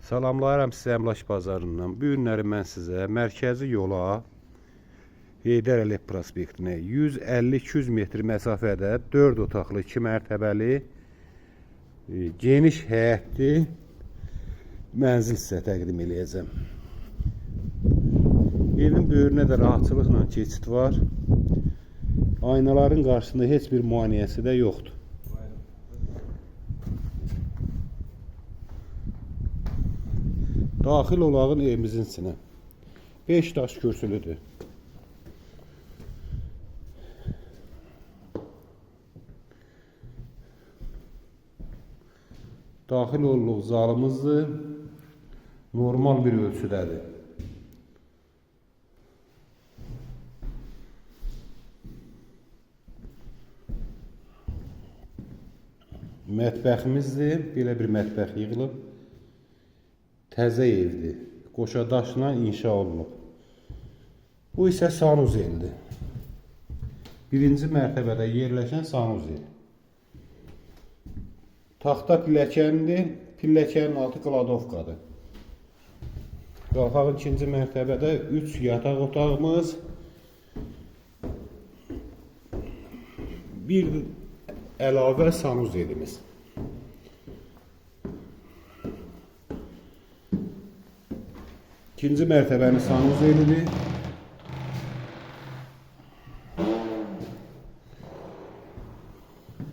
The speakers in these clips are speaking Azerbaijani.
Salamlayıram sizə Əmlak bazarından. Bu günləri mən sizə mərkəzi yola Heydər Əliyev prospektinə 150-200 metr məsafədə 4 otaqlı 2 mərtəbəli geniş həyətli mənzil sizə təqdim edəcəm. Evin böyrünə də rahatçılıqla keçid var. Aynaların qarşısında heç bir müayinəsi də yoxdur. Daxil olağın evimizin içinə 5 daş kürsülüdür. Daxil olduğu zalımızdır. Normal bir ölçüdədir. Mətbəximizdir. Belə bir mətbəx yığılıb. Təzə evdir. Qoşa daşla inşa olunub. Bu isə sanuzeldir. Birinci mərtəbədə yerləşən sanuzel. Taxta pilləkəndir. Pilləkənin altı kladovkadır. Qalxaq ikinci mərtəbədə 3 yataq otağımız, bir əlavə sanuzelimiz. İkinci mərtəbənin sanuzelidir.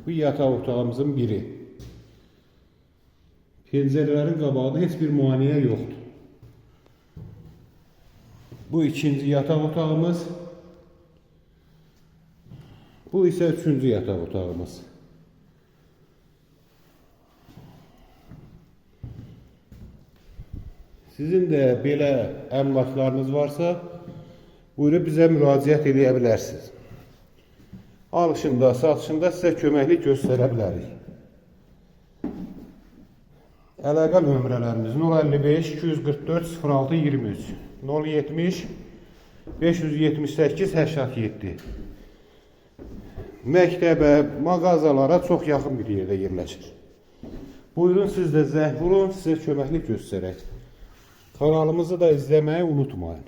Bu yataq otağımızın biri. Pəncərələrin qabağında heç bir müayinə yoxdur. Bu ikinci yataq otağımız. Bu isə üçüncü yataq otağımız. Sizin də belə əmlaklarınız varsa, buyurub bizə müraciət edə bilərsiniz. Alışında, satışında sizə köməklik göstərə bilərik. Əlaqə nömrələrimiz 055 244 06 23 070 578 87. Məktəbə, mağazalara çox yaxın bir yerdə yerləşir. Buyurun siz də zəng vurun, sizə köməklik göstərək. Kanalımızı da izləməyi unutmayın.